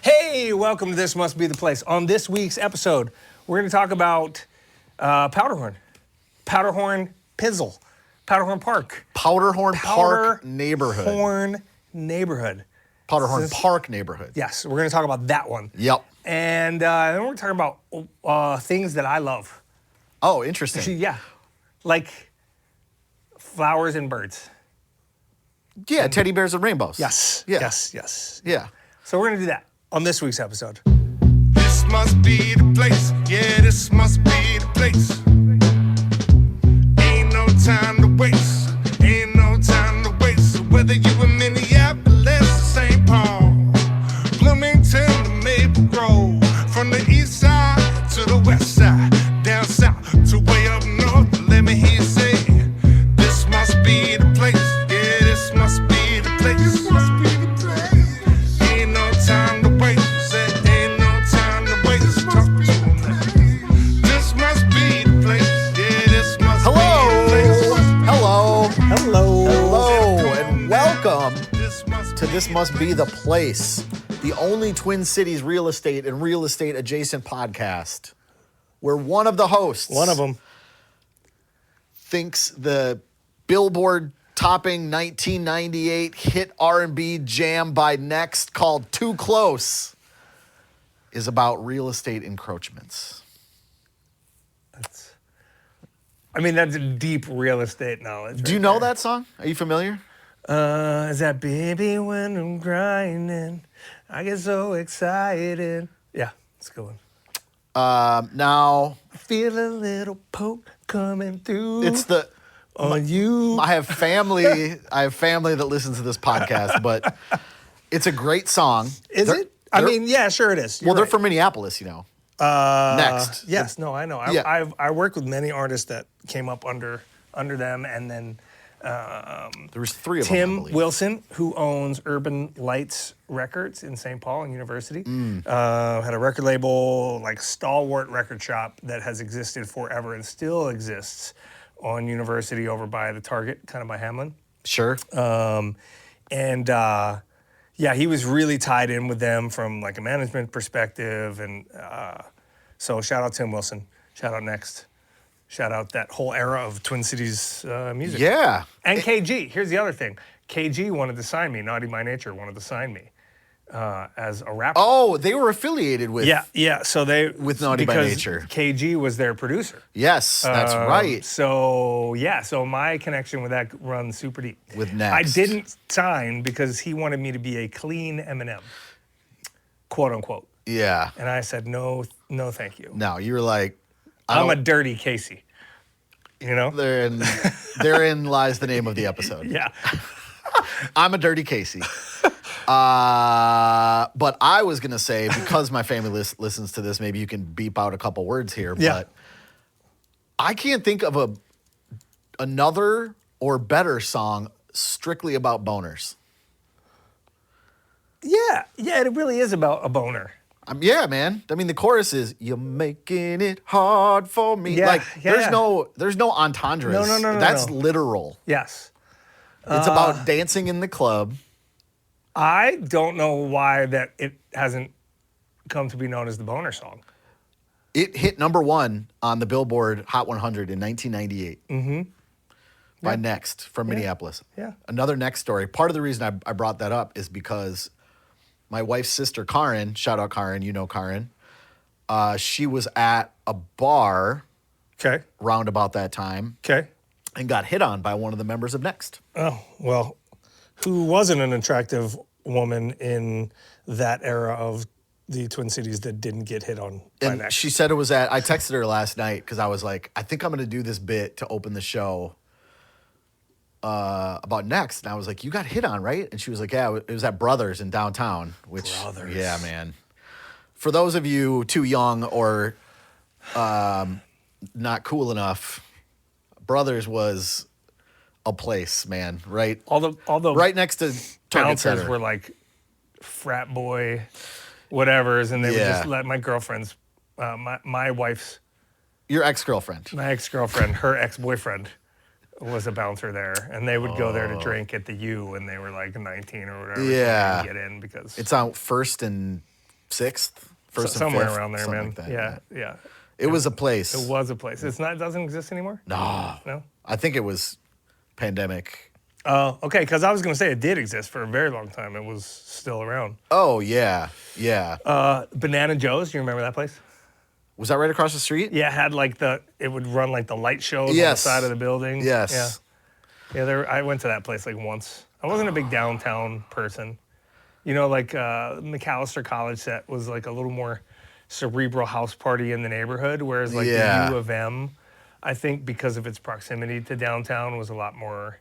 Hey, welcome to This Must Be the Place. On this week's episode, we're going to talk about Powderhorn Pizzle, Powderhorn Park. Powderhorn Park neighborhood. Powderhorn Park neighborhood. Yes, we're going to talk about that one. Yep. And then we're going to talk about things that I love. Oh, interesting. Yeah, like flowers and birds. Yeah, teddy bears and rainbows. Yes, Yeah. yes. Yeah. So we're going to do that on this week's episode. This must be the place. Yeah, this must be the place. Ain't no time to waste. Ain't no time to waste. So whether you in Minneapolis or St. Paul, Bloomington to Maple Grove, from the east side to the west side, down south to way up north, let me hear you say, this must be the place. Yeah, this must be the place. This must be the place. Ain't no time to waste. Said ain't no time to waste. Talk to them now. This must be the place. Yeah, this must be the place. Hello, and welcome This must to This Must Be the Place, the only Twin Cities real estate and real estate adjacent podcast, where one of the hosts One of them. thinks the Billboard topping 1998 hit R&B jam by Next called Too Close is about real estate encroachments. That's deep real estate knowledge. Do you know that song? Are you familiar? Is that baby when I'm grinding? I get so excited. Yeah, it's a good one. Now, I feel a little poke coming through. it's the on you. I have family that listens to this podcast, but it's a great song. Is it? Yeah, sure it is. They're from Minneapolis, you know. Next. Yes, no, I know. Yeah. I worked with many artists that came up under them, and then There was three of them, I Tim believe. Wilson, who owns Urban Lights Records in St. Paul and University, had a record label, like stalwart record shop that has existed forever and still exists on University over by the Target, kind of by Hamlin. Sure. Yeah, he was really tied in with them from like a management perspective, and so shout out Tim Wilson, shout out Next, shout out that whole era of Twin Cities music. Yeah. And KG. Here's the other thing. KG wanted to sign me. Naughty by Nature wanted to sign me as a rapper. Oh, they were affiliated with. Yeah. So they With Naughty by because Nature. KG was their producer. Yes, that's right. So my connection with that runs super deep. With Next. I didn't sign because he wanted me to be a clean Eminem, quote unquote. Yeah. And I said no, thank you. No, you were like, I'm a dirty Casey. You know? therein lies the name of the episode. Yeah. I'm a dirty Casey. But I was going to say, because my family listens to this, maybe you can beep out a couple words here. Yeah. But I can't think of another or better song strictly about boners. Yeah, it really is about a boner. Yeah, man. I mean, the chorus is "You're making it hard for me." Yeah, like, yeah. there's no entendres. No. That's literal. Yes. It's about dancing in the club. I don't know why that it hasn't come to be known as the boner song. It hit #1 on the Billboard Hot 100 in 1998 by Next from Minneapolis. Yeah. Another Next story. Part of the reason I brought that up is because my wife's sister, Karen, shout out Karen, you know Karen, she was at a bar Okay. round about that time Okay. and got hit on by one of the members of Next. Oh, well, who wasn't an attractive woman in that era of the Twin Cities that didn't get hit on by And Next? she said it was I texted her last night because I was like, I think I'm going to do this bit to open the show about Next. And I was like, you got hit on, right? And she was like, yeah, it was at Brothers in downtown. Which, Brothers. Yeah, man. For those of you too young or not cool enough, Brothers was a place, man, right? all the Right next to Target bouncers Center. were like frat boy whatevers, and they would Yeah. just let my girlfriend's, my wife's, Your ex-girlfriend. my ex-girlfriend, her ex-boyfriend was a bouncer there, and they would go there to drink at the U when they were like 19 or whatever. so they Yeah. didn't get in because It's out First and 6th, first and somewhere 5th, around there, something man. like that, Yeah. It was a place. It was a place. It's not. It doesn't exist anymore. No. I think it was pandemic. Oh, okay. Because I was going to say it did exist for a very long time. It was still around. Oh, yeah. Banana Joe's. You remember that place? Was that right across the street? Yeah, it had like it would run like the light shows on the Yes. side of the building. Yes. Yeah. I went to that place like once. I wasn't a big downtown person. You know, like McAllister College set was like a little more cerebral house party in the neighborhood, whereas like Yeah. the U of M, I think because of its proximity to downtown, was a lot more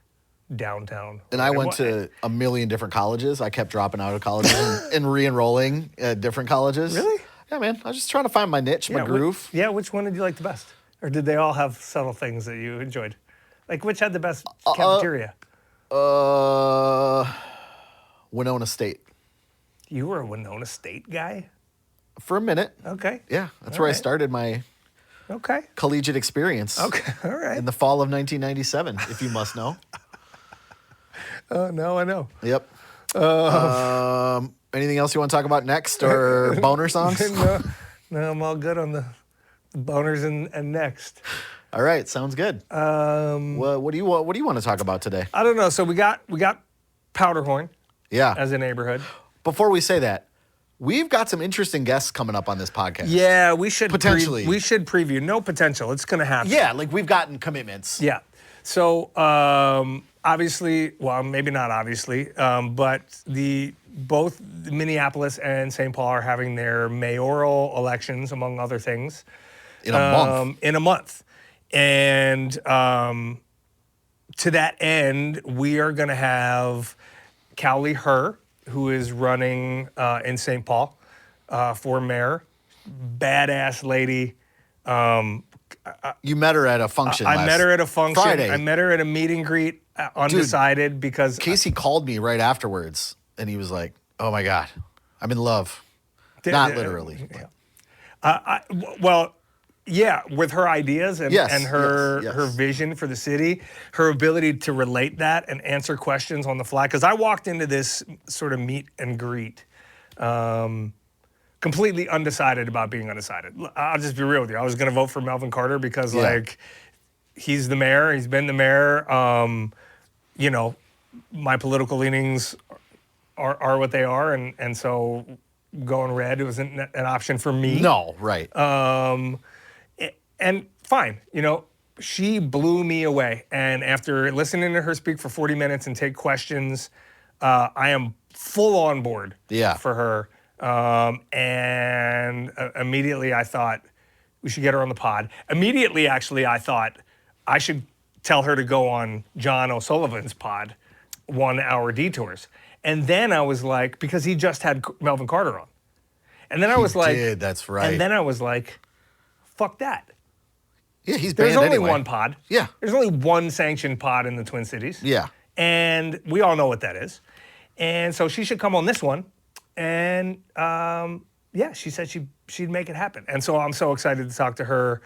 downtown. And I went to a million different colleges. I kept dropping out of colleges and re-enrolling at different colleges. Really? Yeah, man. I was just trying to find my niche, my groove. Which one did you like the best? Or did they all have subtle things that you enjoyed? Like which had the best cafeteria? Winona State. You were a Winona State guy? For a minute. Okay. Yeah, that's All where I right. started my Okay. collegiate experience. Okay. All right. In the fall of 1997, if you must know. No, I know. Yep. Anything else you want to talk about next, or boner songs? No, I'm all good on the boners and next. All right, sounds good. What do you want to talk about today? I don't know. So we got Powderhorn Yeah. as a neighborhood. Before we say that, we've got some interesting guests coming up on this podcast. Yeah, we should Potentially. we should preview. No potential. It's gonna happen. Yeah, like we've gotten commitments. Yeah. So obviously, well, maybe not obviously, but both Minneapolis and St. Paul are having their mayoral elections, among other things, In a month. In a month, and to that end, we are going to have Kaohly, who is running in St. Paul for mayor. Badass lady. You met her at a function. I met her at a function. Friday. I met her at a meet and greet, undecided, because Casey called me right afterwards, and he was like, "Oh my God, I'm in love." Not literally. but- well, yeah, with her ideas and, Yes, and her yes. her vision for the city, her ability to relate that and answer questions on the fly. Because I walked into this sort of meet and greet completely undecided about being undecided. I'll just be real with you. I was going to vote for Melvin Carter because, like, he's the mayor. He's been the mayor. You know, my political leanings are what they are, and so going red wasn't an option for me. No, right. And fine, you know, she blew me away. And after listening to her speak for 40 minutes and take questions, I am full on board for her. And immediately I thought we should get her on the pod. Immediately, actually, I thought I should tell her to go on John O'Sullivan's pod, 1 Hour Detours. And then I was like, because he just had Melvin Carter on. And then I was like, did, that's right. And then I was like, fuck that. Yeah, he's banned There's only anyway. one pod. Yeah. There's only one sanctioned pod in the Twin Cities. Yeah. And we all know what that is. And so she should come on this one. And she said she'd make it happen. And so I'm so excited to talk to her,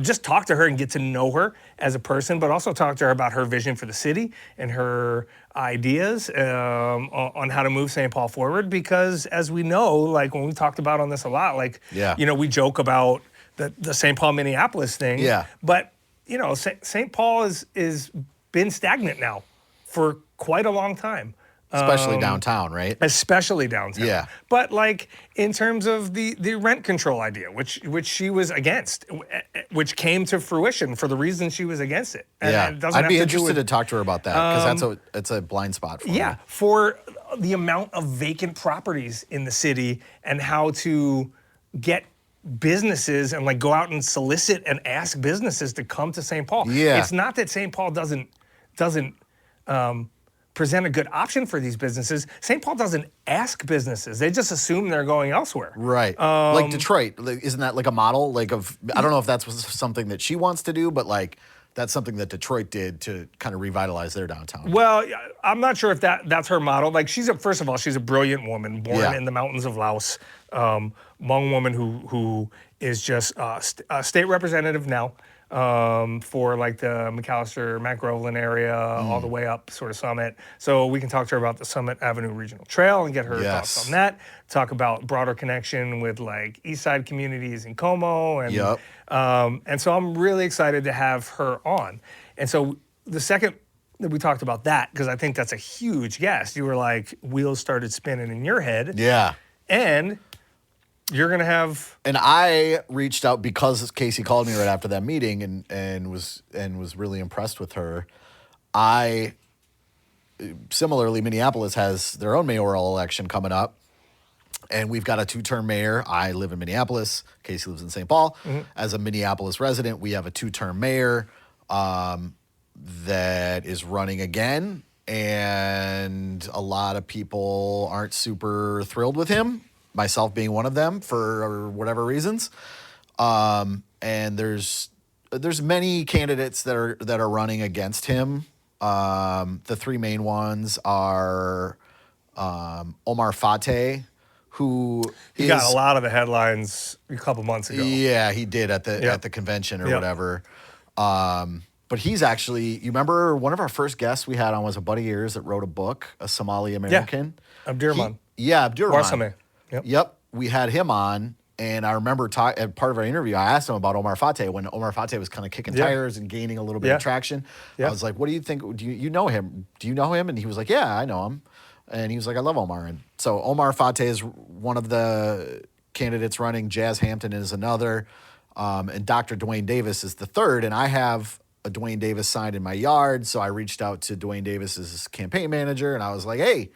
just talk to her and get to know her as a person, but also talk to her about her vision for the city and her ideas on how to move St. Paul forward. Because as we know, like when we talked about on this a lot, like, you know, we joke about the St. Paul Minneapolis thing. Yeah. But, you know, St. Paul is been stagnant now for quite a long time. Especially downtown, right? Especially downtown. Yeah. But like in terms of the rent control idea, which she was against, which came to fruition for the reason she was against it. And it doesn't I'd have be to do interested with- to talk to her about that because it's a blind spot for me. Yeah, for the amount of vacant properties in the city and how to get businesses and like go out and solicit and ask businesses to come to St. Paul. Yeah. It's not that St. Paul doesn't present a good option for these businesses. St. Paul doesn't ask businesses. They just assume they're going elsewhere. Right. Like Detroit, isn't that like a model? Like I don't know if that's something that she wants to do, but like that's something that Detroit did to kind of revitalize their downtown. Well, I'm not sure if that's her model. Like first of all, she's a brilliant woman born in the mountains of Laos. Hmong woman who is just a state representative now. for like the McAllister, Mount Groveland area, all the way up sort of Summit. So we can talk to her about the Summit Avenue Regional Trail and get her thoughts Yes. on that. Talk about broader connection with like East Side communities in Como. And, Yep. and so I'm really excited to have her on. And so the second that we talked about that, because I think that's a huge guest, you were like, wheels started spinning in your head. Yeah. And you're going to have... And I reached out because Casey called me right after that meeting and was really impressed with her. Similarly, Minneapolis has their own mayoral election coming up, and we've got a 2-term mayor. I live in Minneapolis. Casey lives in St. Paul. As a Minneapolis resident, we have a 2-term mayor that is running again, and a lot of people aren't super thrilled with him, myself being one of them for whatever reasons. And there's many candidates that are running against him. The 3 main ones are Omar Fateh, who He got a lot of the headlines a couple months ago. Yeah, he did at the convention or whatever. But he's actually, you remember one of our first guests we had on was a buddy of yours that wrote a book, a Somali American. Abdurrahman. Abdurrahman. Warsame. Yep. We had him on, and I remember at part of our interview, I asked him about Omar Fateh when Omar Fateh was kind of kicking tires and gaining a little bit of traction. I was like, what do you think? Do you know him? Do you know him? And he was like, yeah, I know him. And he was like, I love Omar. And so Omar Fateh is one of the candidates running. Jazz Hampton is another. And Dr. DeWayne Davis is the third. And I have a DeWayne Davis sign in my yard. So I reached out to DeWayne Davis's campaign manager, and I was like, hey,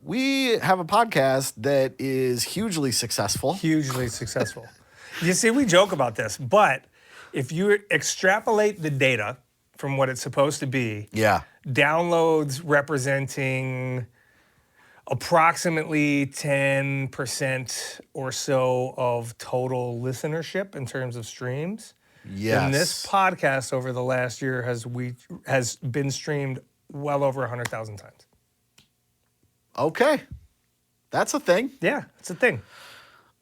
we have a podcast that is hugely successful. Hugely successful. You see, we joke about this, but if you extrapolate the data from what it's supposed to be, downloads representing approximately 10% or so of total listenership in terms of streams. And this podcast over the last year has been streamed well over 100,000 times. Okay. That's a thing. Yeah, it's a thing.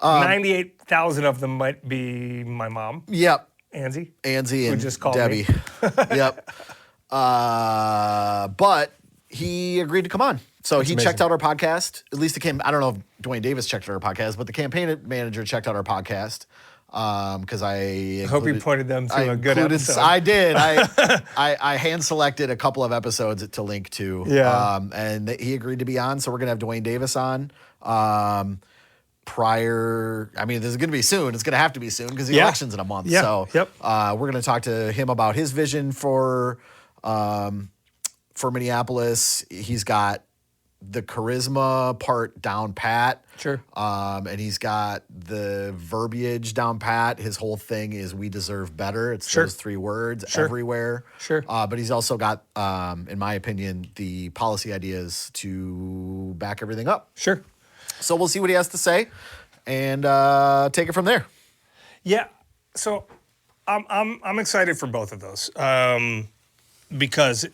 98,000 of them might be my mom. Yep. Anzie and just called Debbie. Yep. But he agreed to come on. So he checked out our podcast. At least I don't know if DeWayne Davis checked out our podcast, but the campaign manager checked out our podcast. Because I hope you pointed them to a good episode. I did. I hand selected a couple of episodes to link to. And he agreed to be on. So we're gonna have DeWayne Davis on. This is gonna be soon. It's gonna have to be soon because the election's in a month. So we're gonna talk to him about his vision for Minneapolis. He's got the charisma part down pat. Sure. And he's got the verbiage down pat. His whole thing is "we deserve better." It's those 3 words everywhere. Sure. But he's also got, in my opinion, the policy ideas to back everything up. Sure. So we'll see what he has to say, and take it from there. Yeah. So I'm excited for both of those because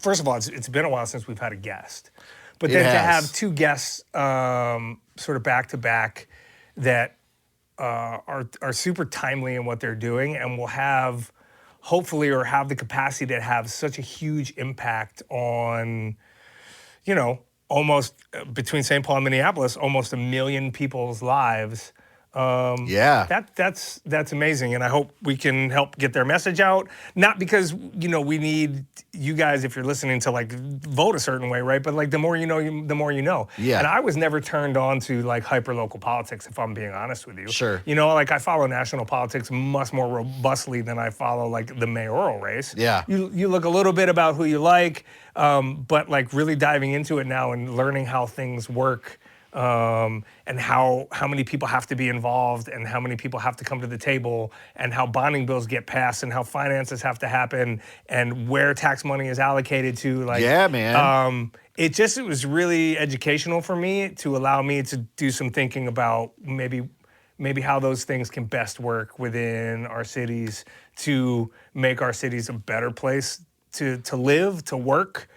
first of all it's been a while since we've had a guest. But then to have 2 guests sort of back to back that are super timely in what they're doing and will have the capacity to have such a huge impact on, almost between St. Paul and Minneapolis, almost 1 million people's lives. That's amazing, and I hope we can help get their message out. Not because we need you guys, if you're listening, to like vote a certain way, right? But like the more you know, the more you know. Yeah. And I was never turned on to like hyper local politics, if I'm being honest with you. Sure. Like I follow national politics much more robustly than I follow like the mayoral race. Yeah. You look a little bit about who you like, but like really diving into it now and learning how things work. And how many people have to be involved and how many people have to come to the table and how bonding bills get passed and how finances have to happen and where tax money is allocated to. Like, yeah, man. It was really educational for me to allow me to do some thinking about maybe how those things can best work within our cities to make our cities a better place to live, to work,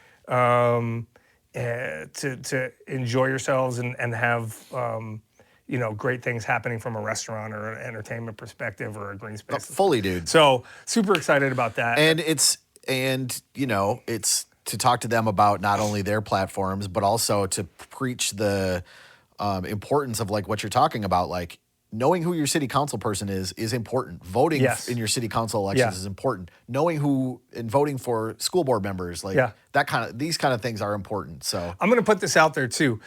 to enjoy yourselves and have great things happening from a restaurant or an entertainment perspective or a green space. Fully, dude. So super excited about that. And it's to talk to them about not only their platforms, but also to preach the importance of like what you're talking about. Like knowing who your city council person is important. Voting in your city council elections is important. Knowing who and voting for school board members, like these kind of things are important. So I'm going to put this out there too.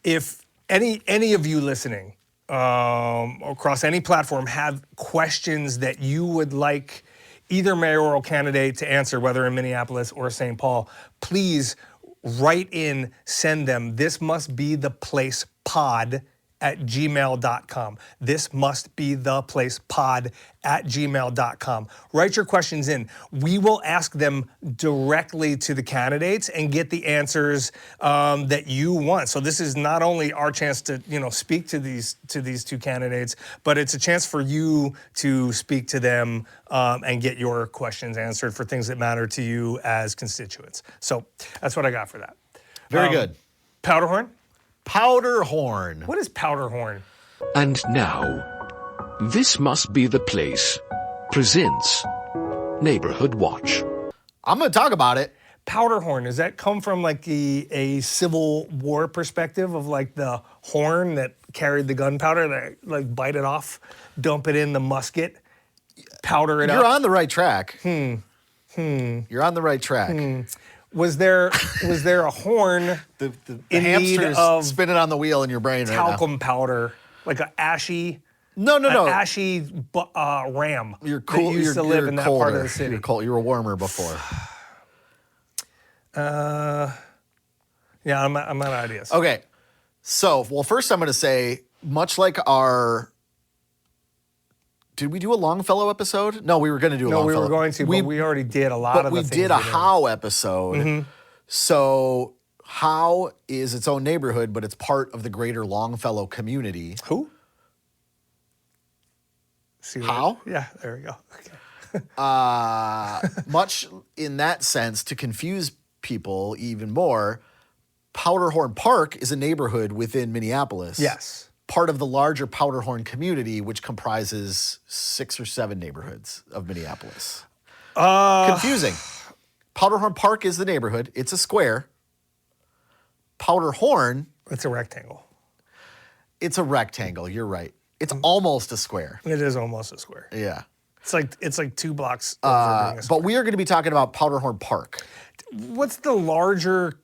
If any of you listening across any platform have questions that you would like either mayoral candidate to answer, whether in Minneapolis or St. Paul, please write in, send them. This must be the place pod at gmail.com. This must be the place pod at gmail.com. Write your questions in. We will ask them directly to the candidates and get the answers that you want. So this is not only our chance to speak to these two candidates, but it's a chance for you to speak to them and get your questions answered for things that matter to you as constituents. So that's what I got for that. Very good. Powderhorn? Powderhorn. What is Powderhorn? And now, This Must Be the Place presents Neighborhood Watch. I'm going to talk about it. Powderhorn, does that come from like a Civil War perspective of like the horn that carried the gunpowder, that like bite it off, dump it in the musket, powder it up? You're on the right track. You're on the right track. Was there a horn The in need hamster's of spinning on the wheel in your brain right now. talcum powder, like an ashy No. ashy ram You're cool. that used to live in that colder. part of the city? You're cold. You were warmer before. Yeah, I'm out of ideas. Okay. So, first I'm going to say, much like did we do a Longfellow episode? No, we were going to do a No, Longfellow. we were going to, but we already did a lot of the we things did a we did. Howe episode. So, Howe is its own neighborhood, but it's part of the greater Longfellow community. Who? See what- How? Yeah, there we go. Okay. Much in that sense, to confuse people even more, Powderhorn Park is a neighborhood within Minneapolis. Yes. Part of the larger Powderhorn community, which comprises 6 or 7 neighborhoods of Minneapolis. Confusing. Powderhorn Park is the neighborhood. It's a square. Powderhorn, It's a rectangle. it's a rectangle. You're right. It's almost a square. It is almost a square. Yeah. It's like 2 blocks over being a square. But we are going to be talking about Powderhorn Park. What's the larger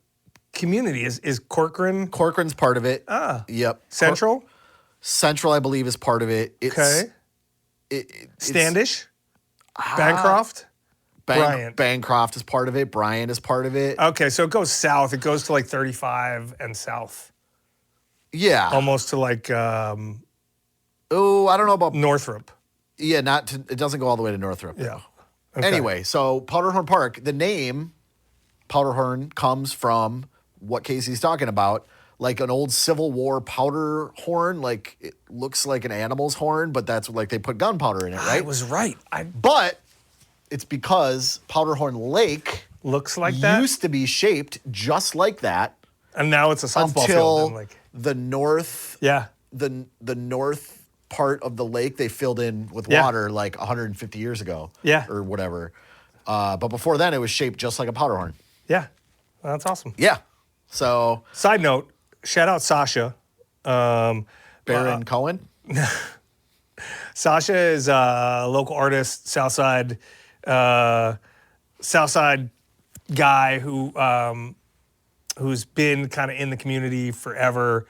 community? Is Corcoran Corcoran's part of it. Yep. Central? Central, I believe, is part of it. It's, Okay. it's- Standish? Bancroft? Bryant. Bancroft is part of it. Bryant is part of it. Okay, so it goes south. It goes to like 35 and south. Yeah. Almost to like Oh, I don't know about. Northrop. Yeah, it doesn't go all the way to Northrop. Yeah. though. Okay. Anyway, so Powderhorn Park, the name Powderhorn comes from what Casey's talking about, like an old Civil War powder horn. Like it looks like an animal's horn, but that's like they put gunpowder in it, I right? was right. But it's because Powderhorn Lake Looks like that. used to be shaped just like that And now it's a softball field. until And like, the north yeah. the north part of the lake they filled in with Yeah. water like 150 years ago. Yeah. Or whatever. But before then it was shaped just like a powder horn. Yeah. That's awesome. Yeah. So Side note, shout out Sasha. Baron Cohen. Sasha is a local artist, Southside guy who's been kind of in the community forever.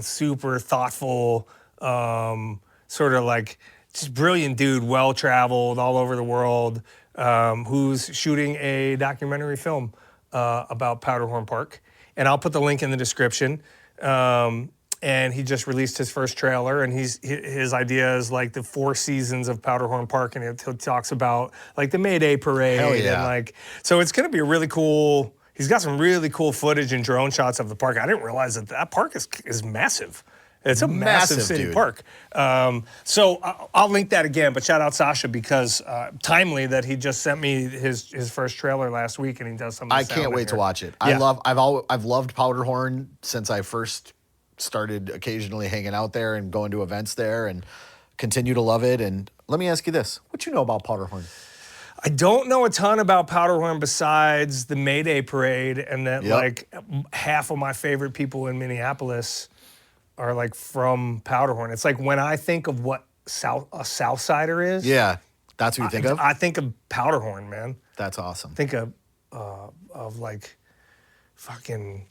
Super thoughtful, sort of like just brilliant dude, well traveled all over the world. Who's shooting a documentary film about Powderhorn Park, and I'll put the link in the description. And he just released his first trailer, and his idea is like the 4 seasons of Powderhorn Park, and he talks about like the May Day parade. Hell yeah. And like, so it's gonna be a really cool. He's got some really cool footage and drone shots of the park. I didn't realize that park is massive. It's a massive city dude. park. So I'll link that again, but shout out Sasha because timely that he just sent me his first trailer last week, and he does some of the I sound can't in wait to here. watch it. Yeah. I've loved Powderhorn since I first started occasionally hanging out there and going to events there and continue to love it. And let me ask you this. What you know about Powderhorn? I don't know a ton about Powderhorn besides the May Day parade, and that like half of my favorite people in Minneapolis are like from Powderhorn. It's like when I think of what a Southsider is. Yeah, that's what you think of? I think of Powderhorn, man. That's awesome. Think of like fucking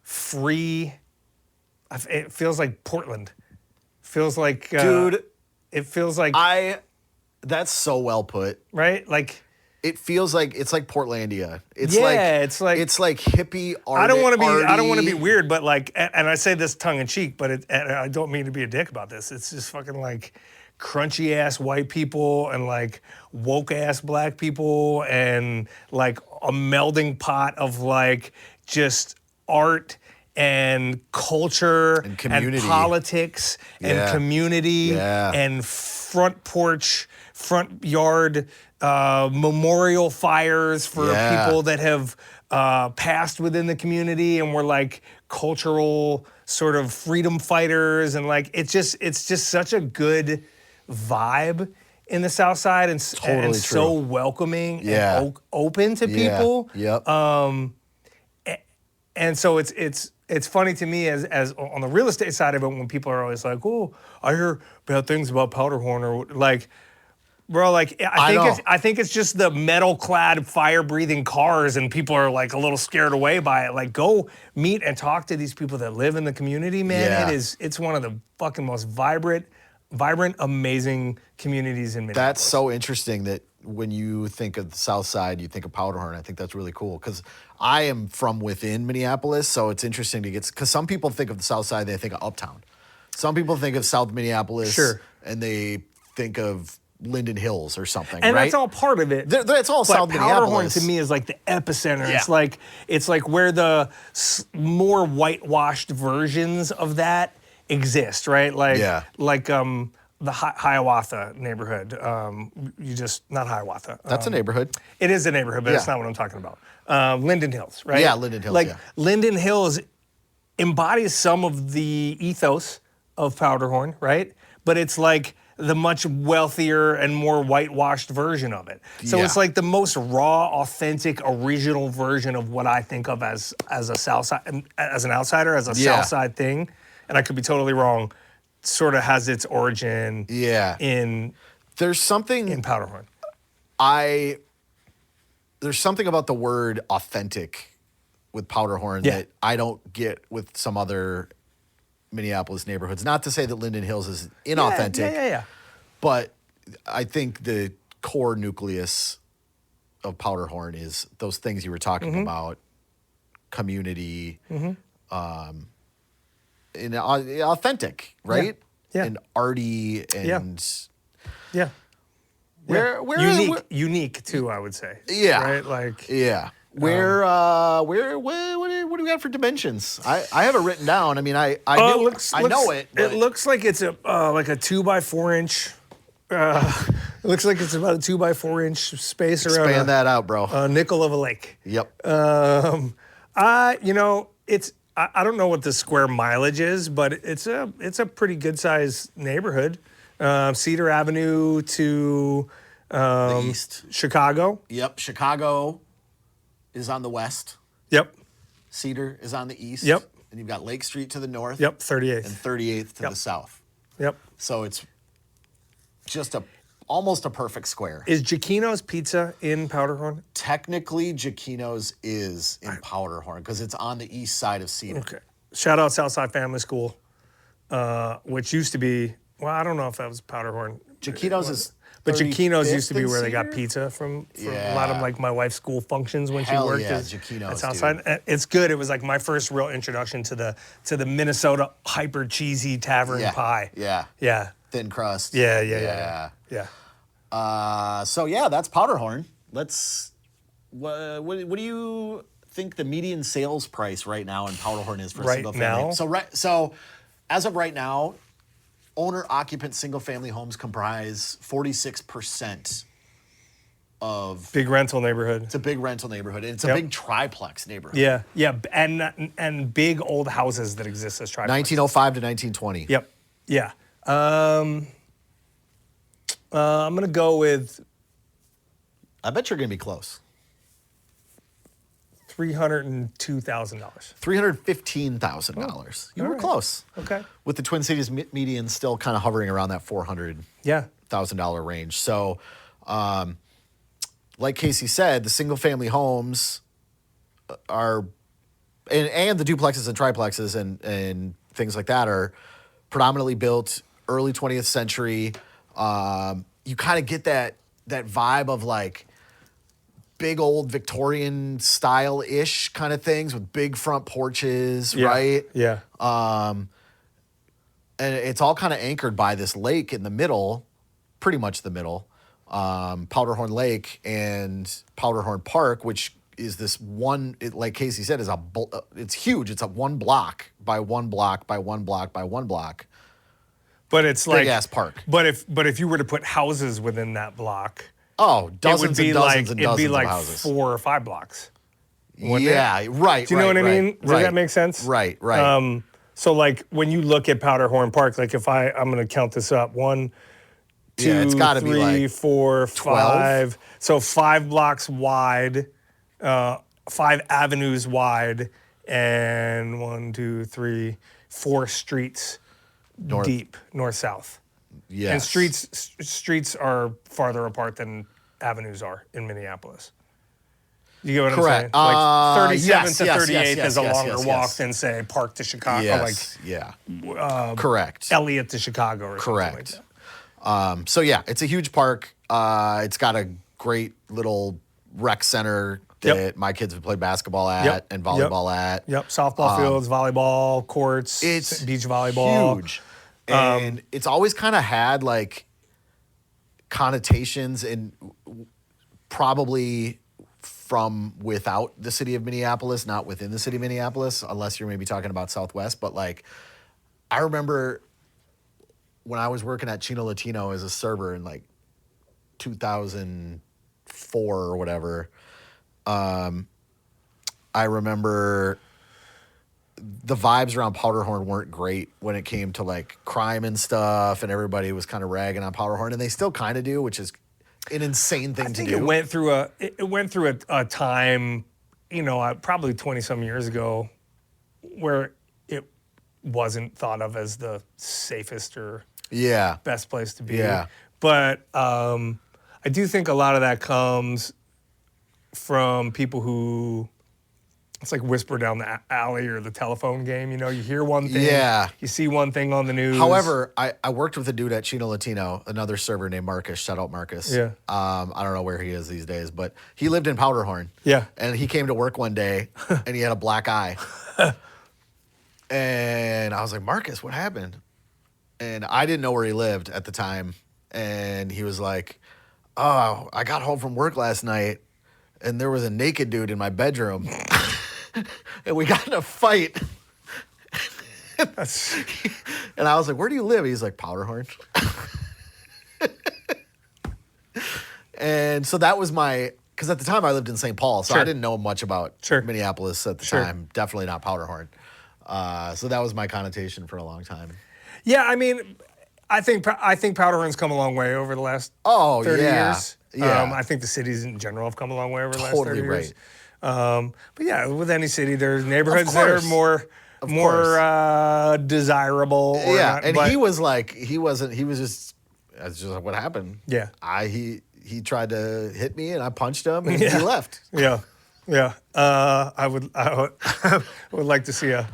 free. It feels like Portland. Feels like dude. It feels like That's so well put. Right, like. It feels like it's like Portlandia. It's it's like hippie art. I don't want to be weird, but like, and I say this tongue in cheek, but and I don't mean to be a dick about this. It's just fucking like crunchy ass white people and like woke ass black people and like a melding pot of like just art and culture and community. And politics and community and front yard memorial fires for people that have passed within the community and were like cultural sort of freedom fighters, and like it's just such a good vibe in the South Side, and so welcoming and open to people. And so it's funny to me as on the real estate side of it, when people are always like, "Oh, I hear bad things about Powderhorn," or like, bro, like I think it's just the metal-clad, fire-breathing cars, and people are like a little scared away by it. Like, go meet and talk to these people that live in the community, man. Yeah. It's one of the fucking most vibrant, amazing communities in Minneapolis. That's so interesting that when you think of the South Side, you think of Powderhorn. I think that's really cool because I am from within Minneapolis, so it's interesting to get, because some people think of the South Side, they think of Uptown. Some people think of South Minneapolis, and they think of Linden Hills or something, and right? that's all part of it. It's all South Minneapolis. Powderhorn to me is like the epicenter. Yeah. It's like where the more whitewashed versions of that exist, right? Like the Hiawatha neighborhood. Not Hiawatha. That's a neighborhood. It is a neighborhood, but that's not what I'm talking about. Linden Hills, right? Yeah, Linden Hills. Linden Hills embodies some of the ethos of Powderhorn, right? But it's like the much wealthier and more whitewashed version of it. So it's like the most raw, authentic, original version of what I think of as a South Side, as an outsider, as a South Side thing. And I could be totally wrong. Sort of has its origin in Powderhorn. There's something about the word authentic with Powderhorn that I don't get with some other Minneapolis neighborhoods. Not to say that Linden Hills is inauthentic, but I think the core nucleus of Powderhorn is those things you were talking about: community, and authentic, right? And arty and unique too, I would say. Right? Like What do we got for dimensions? I have it written down. I mean, I know it. It looks like it's a 2x4 inch. It looks like it's about a 2x4 inch space around. Expand that out, bro. A nickel of a lake. Yep. It's I don't know what the square mileage is, but it's a pretty good sized neighborhood. Cedar Avenue to the east. Chicago. Yep. Chicago is on the west. Yep. Cedar is on the east. Yep. And you've got Lake Street to the north. Yep. 38th. And 38th to the south. Yep. So it's just almost a perfect square. Is Giacchino's Pizza in Powderhorn? Technically, Giacchino's is in Powderhorn because it's on the east side of Cedar. Okay. Shout out Southside Family School, which used to be, well, I don't know if that was Powderhorn. Giacchino's is. But Giacchino's used to be where they got pizza from a lot of like my wife's school functions when she worked at Southside. Dude. It's good. It was like my first real introduction to the Minnesota hyper cheesy tavern pie. Yeah. Thin crust. Yeah. So that's Powderhorn. What do you think the median sales price right now in Powderhorn is for a single family? So as of right now, owner-occupant single-family homes comprise 46% of. Big rental neighborhood. It's a big rental neighborhood. And it's a big triplex neighborhood. Yeah, yeah, and big old houses that exist as triplexes. 1905 to 1920. Yep. Yeah. I'm gonna go with I bet you're gonna be close. $302,000. $315,000. You were right. close. Okay. With the Twin Cities median still kind of hovering around that $400,000 range. So, like Casey said, the single family homes are, and the duplexes and triplexes and things like that are predominantly built early 20th century. You kind of get that vibe of like big old Victorian style-ish kind of things with big front porches, right? Yeah. And it's all kind of anchored by this lake in the middle, pretty much the middle, Powderhorn Lake and Powderhorn Park, which is this one, like Casey said, it's huge. It's a 1 block by 1 block by 1 block by 1 block. But it's like big-ass park. But if you were to put houses within that block, oh, dozens and dozens and dozens it'd be like of houses. 4 or 5 blocks. Yeah, right. Do you know what I mean? Does right. that make sense? Right, right. So like when you look at Powderhorn Park, like if I'm going to count this up, 1, 2, it's gotta be 3, like 4, 12. 5. So 5 blocks wide, 5 avenues wide, and 1, 2, 3, 4 streets deep, north-south. Yes. And streets are farther apart than avenues are in Minneapolis. You get what Correct. I'm saying? Like 37 yes, to yes, 38 yes, is a yes, longer yes, walk yes. than, say, Park to Chicago. Yes, correct. Elliott to Chicago or Correct. something like that. So yeah, it's a huge park. It's got a great little rec center that my kids would play basketball at and volleyball at. Yep, softball fields, volleyball courts, It's beach volleyball. huge. And it's always kind of had like connotations and probably from without the city of Minneapolis, not within the city of Minneapolis, unless you're maybe talking about Southwest. But like, I remember when I was working at Chino Latino as a server in like 2004 or whatever, I remember the vibes around Powderhorn weren't great when it came to like crime and stuff, and everybody was kind of ragging on Powderhorn, and they still kind of do, which is an insane thing to do. It went through a time, probably 20-some years ago, where it wasn't thought of as the safest or best place to be. Yeah. But I do think a lot of that comes from people who, it's like whisper down the alley or the telephone game. You hear one thing, you see one thing on the news. However, I worked with a dude at Chino Latino, another server named Marcus. Shout out Marcus. Yeah. I don't know where he is these days, but he lived in Powderhorn. Yeah. And he came to work one day, and he had a black eye. And I was like, Marcus, what happened? And I didn't know where he lived at the time. And he was like, oh, I got home from work last night, and there was a naked dude in my bedroom. And we got in a fight. And I was like, where do you live? He's like, Powderhorn. And so that was because at the time I lived in St. Paul, so I didn't know much about Minneapolis at the time. Definitely not Powderhorn. So that was my connotation for a long time. Yeah, I mean, I think Powderhorn's come a long way over the last 30 years. Yeah. I think the cities in general have come a long way over the last 30 years. But yeah, with any city, there's neighborhoods that are more desirable. Yeah, and he was like, that's just like what happened. Yeah. He tried to hit me and I punched him and he left. Yeah. I would like to see a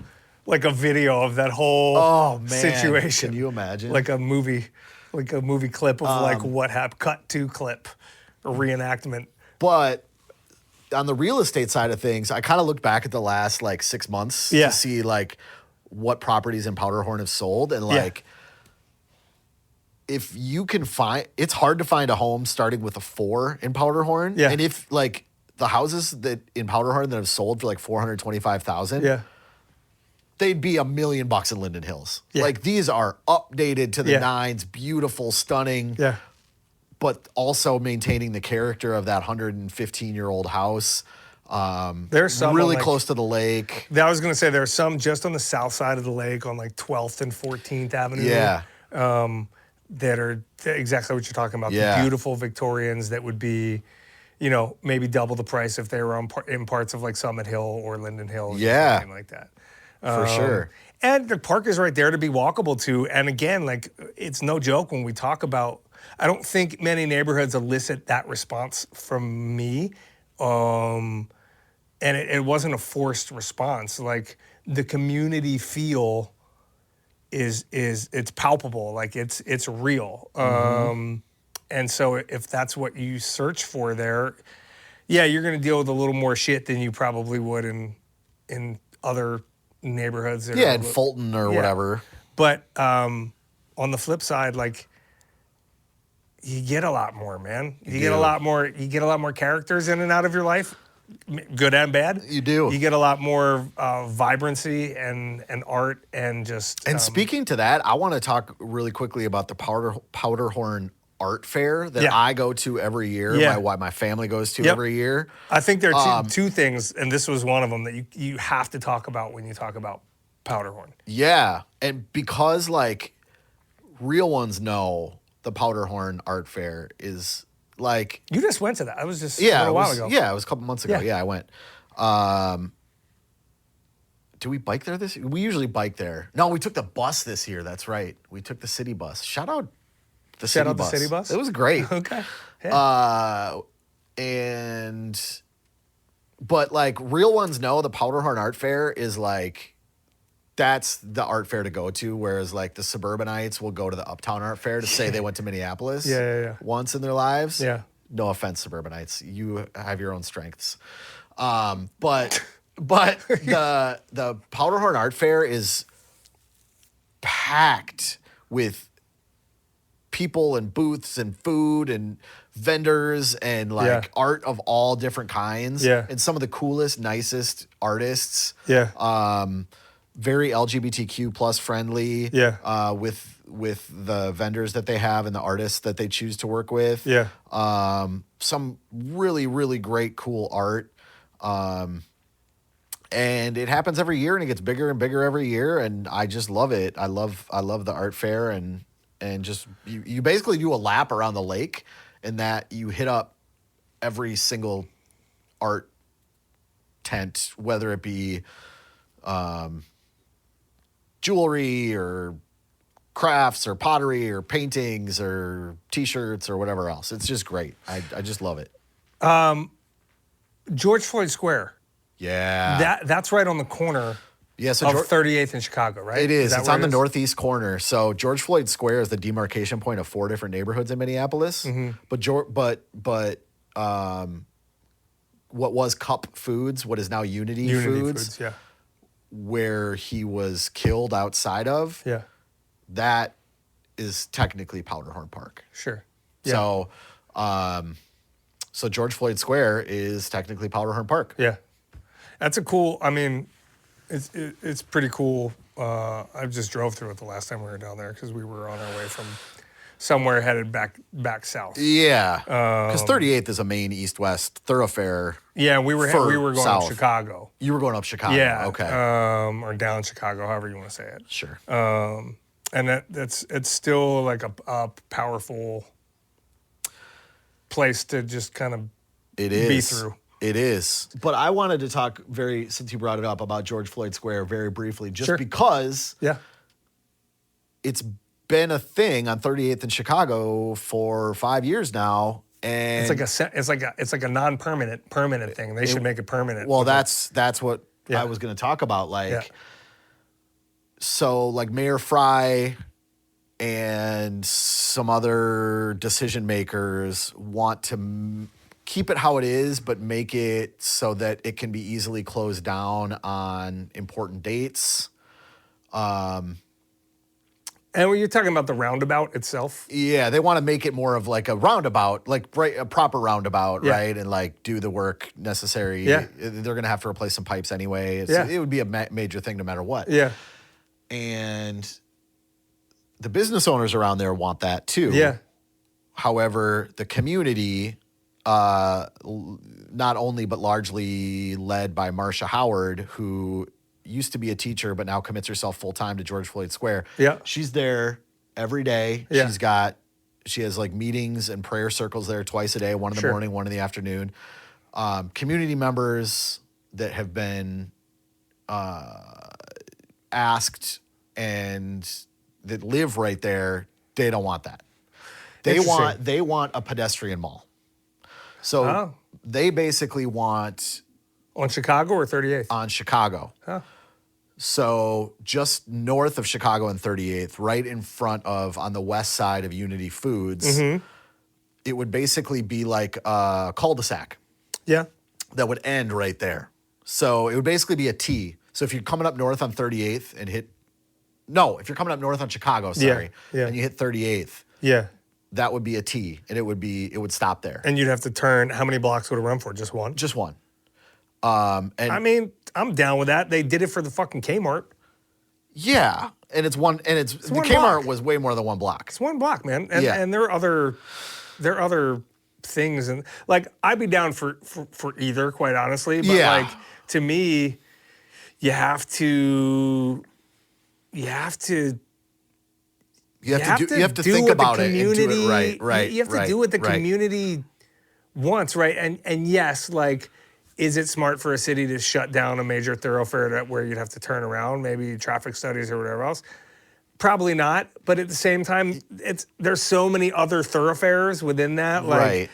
video of that whole situation. Can you imagine? Like a movie clip of what happened, cut to clip, a reenactment. But on the real estate side of things, I kind of looked back at the last 6 months to see what properties in Powderhorn have sold, and if you can find, it's hard to find a home starting with a 4 in Powderhorn. Yeah. And if the houses that in Powderhorn that have sold for $425,000, they'd be $1 million in Linden Hills. Yeah. These are updated to the nines, beautiful, stunning. Yeah. but also maintaining the character of that 115-year-old house. There's some really like, close to the lake. I was going to say there's some just on the south side of the lake on like 12th and 14th Avenue. Yeah. That are exactly what you're talking about. Yeah. The beautiful Victorians that would be, maybe double the price if they were in parts of like Summit Hill or Linden Hill. Or something like that. For sure. And the park is right there to be walkable to. And again, like it's no joke when we talk about, I don't think many neighborhoods elicit that response from me. And it wasn't a forced response. Like the community feel is it's palpable. Like it's real. And so if that's what you search for there, yeah, you're going to deal with a little more shit than you probably would in other neighborhoods. Yeah, in Fulton or whatever. But on the flip side, like you get a lot more, man. You get a lot more characters in and out of your life, good and bad. You do. You get a lot more vibrancy and art and just. And speaking to that, I want to talk really quickly about the Powderhorn Art Fair that I go to every year. Yeah. My family goes to every year. I think there are two things, and this was one of them that you have to talk about when you talk about Powderhorn. Yeah, and because like real ones know the Powderhorn Art Fair is like. You just went to that. I was just a little while ago. Yeah, it was a couple months ago. Yeah. Yeah, I went. Do we bike there this year? We usually bike there. No, we took the bus this year. That's right. We took the city bus. Shout out the city bus. It was great. Okay. Yeah. But like real ones know the Powderhorn Art Fair is like, that's the art fair to go to. Whereas like the suburbanites will go to the Uptown Art Fair to say they went to Minneapolis once in their lives. Yeah. No offense, suburbanites. You have your own strengths. But the Powderhorn Art Fair is packed with people and booths and food and vendors and like art of all different kinds. Yeah. And some of the coolest, nicest artists. Yeah. Very LGBTQ plus friendly. Yeah. With the vendors that they have and the artists that they choose to work with. Yeah. Some really, really great, cool art. And it happens every year and it gets bigger and bigger every year. And I just love it. I love the art fair and just, you basically do a lap around the lake in that you hit up every single art tent, whether it be, jewelry or crafts or pottery or paintings or t-shirts or whatever else. It's just great. I just love it. George Floyd Square. Yeah. That's right on the corner Yeah, so of 38th in Chicago, right? It is. That It's where on it the is? northeast corner. So George Floyd Square is the demarcation point of 4 different neighborhoods in Minneapolis. But what was Cup Foods, what is now Unity Foods, yeah. where he was killed outside of, Yeah, that is technically Powderhorn Park. sure. Yeah. So George Floyd Square is technically Powderhorn Park. Yeah, that's a cool. I mean, it's pretty cool. I just drove through it the last time we were down there because we were on our way from somewhere headed back south. Yeah, because 38th is a main east-west thoroughfare. Yeah, we were going south. to Chicago. You were going up Chicago. Yeah. Okay. Or down Chicago, however you want to say it. Sure. And it's still like a powerful place to just kind of be through. It is. But I wanted to talk since you brought it up, about George Floyd Square very briefly, just because it's been a thing on 38th in Chicago for 5 years now. And it's like a permanent thing. They should make it permanent. Well, that's what I was going to talk about. So like Mayor Fry and some other decision makers want to keep it how it is, but make it so that it can be easily closed down on important dates. And when you're talking about the roundabout itself, Yeah, they want to make it more of like a roundabout, like a proper roundabout, right? And like do the work necessary. Yeah. They're going to have to replace some pipes anyway. It would be a major thing no matter what. yeah, And the business owners around there want that too. yeah, However, the community, not only but largely led by Marcia Howard, who used to be a teacher but now commits herself full time to George Floyd Square. Yeah. She's there every day. Yeah. She has like meetings and prayer circles there twice a day, one in the morning, one in the afternoon. Community members that have been asked and that live right there, they don't want that. They want a pedestrian mall. So they basically want on Chicago or 38th? On Chicago. Huh. So just north of Chicago and 38th, right in front of, on the west side of Unity Foods, it would basically be like a cul-de-sac. Yeah. That would end right there. So it would basically be a T. So if you're coming up north on 38th and if you're coming up north on Chicago, and you hit 38th, that would be a T, and it would stop there. And you'd have to turn, how many blocks would it run for? Just one? Just one. And I mean, I'm down with that. They did it for the fucking Kmart. Yeah, and the Kmart block. was way more than one block. It's one block, man. And there are other things, and like I'd be down for either, quite honestly. But like to me, you have to think about it and do it right. You have to do what the community wants, right? And yes, like, is it smart for a city to shut down a major thoroughfare where you'd have to turn around, maybe traffic studies or whatever else? Probably not. But at the same time, there's so many other thoroughfares within that. Like, right.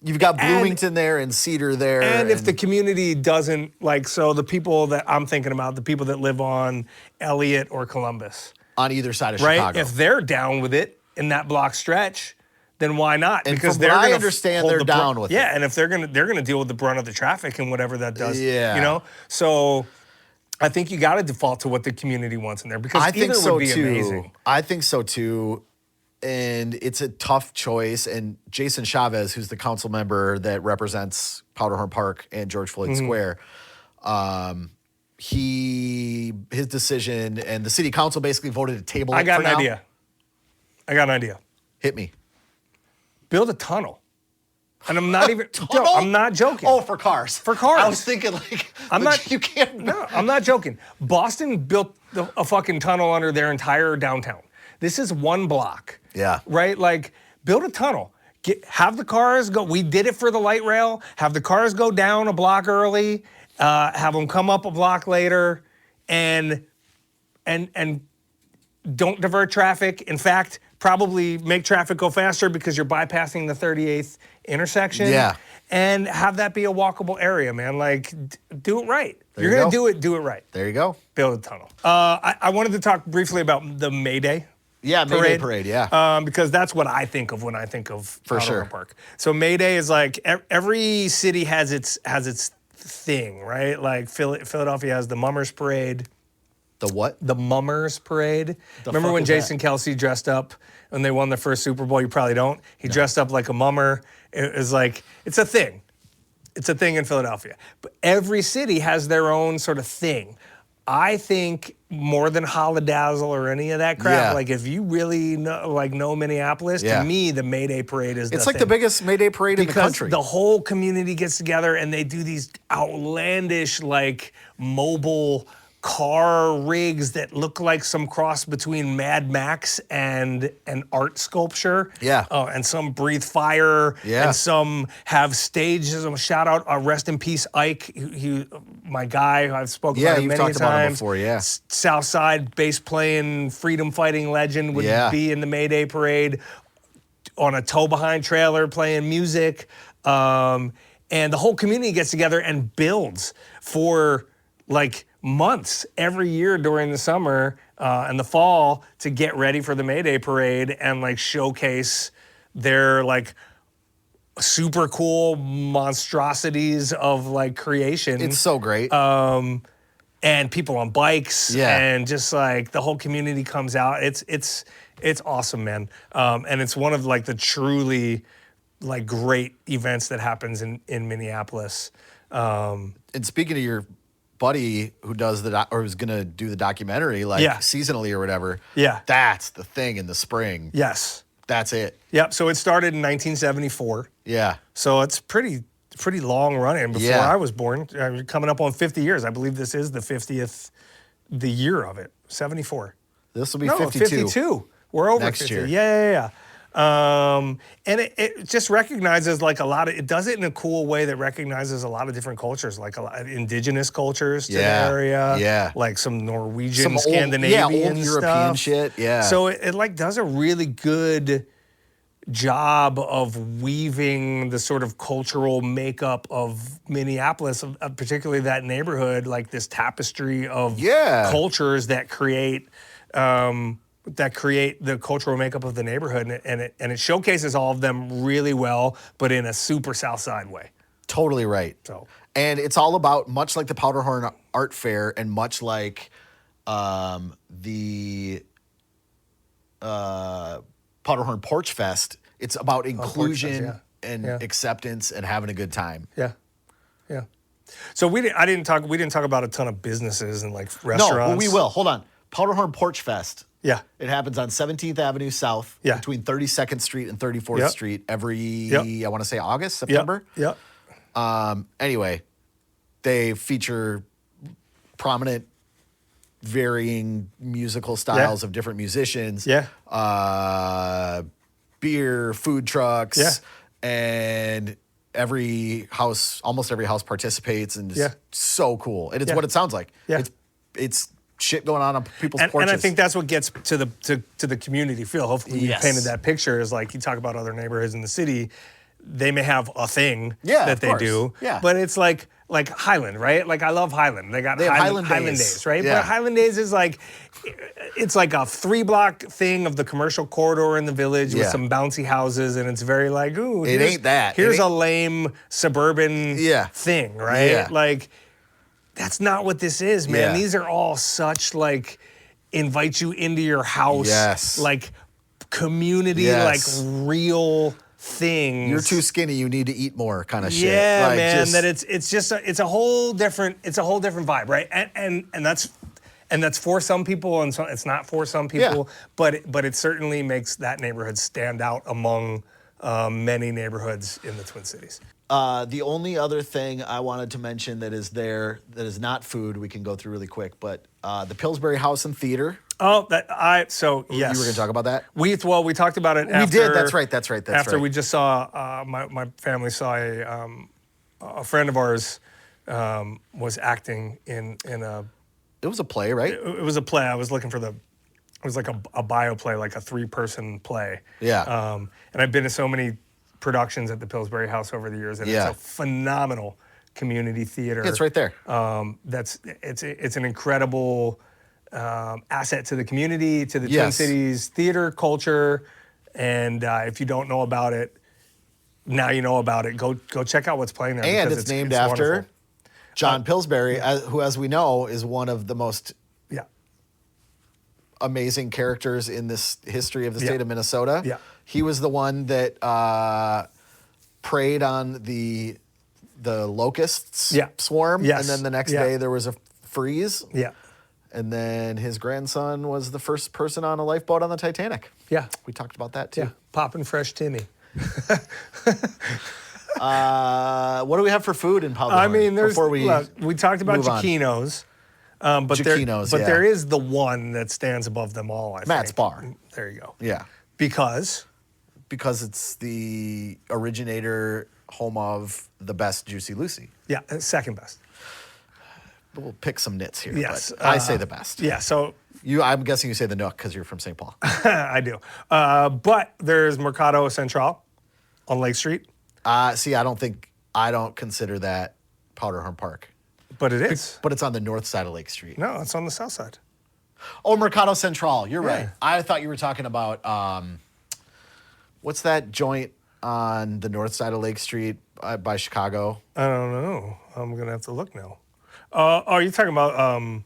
You've got Bloomington there and Cedar there. And if the community doesn't, like, so the people that I'm thinking about, the people that live on Elliott or Columbus. On either side of Chicago. If they're down with it in that block stretch, then why not? And because I understand they're down with it. Yeah, and if they're gonna deal with the brunt of the traffic and whatever that does. Yeah. You know? So I think you gotta default to what the community wants in there, because either would be amazing. I think so too. And it's a tough choice. And Jason Chavez, who's the council member that represents Powderhorn Park and George Floyd Square, his decision, and the city council basically voted to table it. I got an idea. Hit me. Build a tunnel. And I'm not even I'm not joking. Oh, for cars. For cars. I was thinking like you can't. No, I'm not joking. Boston built a fucking tunnel under their entire downtown. This is one block. Yeah. Right? Like, build a tunnel. Have the cars go. We did it for the light rail. Have the cars go down a block early. Have them come up a block later, and don't divert traffic. In fact, probably make traffic go faster because you're bypassing the 38th intersection. Yeah. And have that be a walkable area, man. Like, do it right. There You're you going to go. do it, do it right. There you go. Build a tunnel. I wanted to talk briefly about the May Day. Yeah, May Day parade, yeah. Because that's what I think of when I think of For sure. Powderhorn Park. So May Day is like, every city has its thing, right? Like Philadelphia has the Mummers Parade. The what? The Mummers Parade. Remember when Jason Kelce dressed up when they won the first Super Bowl? You probably don't. He dressed up like a mummer. It was like, it's a thing. It's a thing in Philadelphia. But every city has their own sort of thing. I think more than Holidazzle or any of that crap, like if you really know Minneapolis, to me, the May Day Parade is It's like the biggest May Day parade in the country. The whole community gets together and they do these outlandish, like, mobile car rigs that look like some cross between Mad Max and an art sculpture. Yeah. And some breathe fire. Yeah. And some have stages. Shout out, rest in peace, Ike. He my guy who I've spoken about many times. About him before, yeah. Southside bass playing, freedom fighting legend would be in the May Day parade on a tow behind trailer playing music. And the whole community gets together and builds for like months every year during the summer and the fall to get ready for the May Day parade and like showcase their like super cool monstrosities of like creation. It's so great. And people on bikes and just like the whole community comes out. It's awesome, man. And it's one of like the truly like great events that happens in Minneapolis. And speaking of your buddy who does who's gonna do the documentary like seasonally or whatever. Yeah. That's the thing in the spring. Yes. That's it. Yep. So it started in 1974. Yeah. So it's pretty long running before Yeah. I was born. Coming up on 50 years. I believe this is the 50th, the year of it. 74. This will be No, 52. We're over Next 50. year. Yeah. And it just recognizes like a lot of, it does it in a cool way that recognizes a lot of different cultures, like a lot of indigenous cultures to the area. Yeah. Like some Norwegian, Some old, Scandinavian old European stuff. shit. Yeah. So it like does a really good job of weaving the sort of cultural makeup of Minneapolis, particularly that neighborhood, like this tapestry of cultures that create the cultural makeup of the neighborhood, and it showcases all of them really well, but in a super South Side way. Totally right. So, and it's all about, much like the Powderhorn Art Fair, and much like the Powderhorn Porchfest, it's about inclusion and acceptance and having a good time. Yeah. So we didn't talk about a ton of businesses and like restaurants. No, but we will. Hold on. Powderhorn Porchfest. Yeah. It happens on 17th Avenue South between 32nd Street and 34th Street every, I want to say August, September. Yep. Anyway, they feature prominent, varying musical styles of different musicians. Yeah. Beer, food trucks. Yeah. And almost every house participates, and it's so cool. And it's what it sounds like. Yeah. It's shit going on people's porches. And I think that's what gets to the community feel. Hopefully you painted that picture, is like you talk about other neighborhoods in the city, they may have a thing that they do, but it's like Highland, right? Like I love Highland. They have Highland Days, right? Yeah. But Highland Days is like, it's like a 3-block thing of the commercial corridor in the village with some bouncy houses, and it's very like, ooh, ain't that. Here's a lame suburban thing, right? Yeah. Like, that's not what this is, man. Yeah. These are all such like invite you into your house, like community, like real things. You're too skinny, you need to eat more kind of shit. Yeah, like, man. That it's a whole different vibe, right? And that's for some people, and so it's not for some people. But it certainly makes that neighborhood stand out among many neighborhoods in the Twin Cities. The only other thing I wanted to mention that is there that is not food, we can go through really quick, but the Pillsbury House and Theater. Oh, yes. You were going to talk about that? We talked about it. We did. That's right. After we just saw, my family saw a friend of ours was acting in a. It was a play, right? It was a play. I was looking for it was like a bio play, like a 3-person play. Yeah. And I've been to so many productions at the Pillsbury House over the years, and it's a phenomenal community theater. It's right there. It's an incredible asset to the community, to the Twin Cities theater culture, and if you don't know about it, now you know about it. Go check out what's playing there. And it's named after wonderful. John Pillsbury, who, as we know, is one of the most amazing characters in this history of the state of Minnesota. Yeah. He was the one that preyed on the locusts swarm, and then the next day there was a freeze. Yeah. And then his grandson was the first person on a lifeboat on the Titanic. Yeah. We talked about that too. Yeah. Poppin' fresh tinny. What do we have for food in Powderhorn? I mean, we talked about move on? Chiquinos. But there is the one that stands above them all, I think. Matt's Bar. There you go. Yeah. Because it's the originator, home of the best Juicy Lucy. Yeah, second best. We'll pick some nits here. Yes. But I say the best. Yeah, so... I'm guessing you say the Nook because you're from St. Paul. I do. But there's Mercado Central on Lake Street. See, I don't consider that Powderhorn Park. But it is. But it's on the north side of Lake Street. No, it's on the south side. Oh, Mercado Central. You're right. I thought you were talking about, what's that joint on the north side of Lake Street by Chicago? I don't know. I'm going to have to look now. Are you talking about...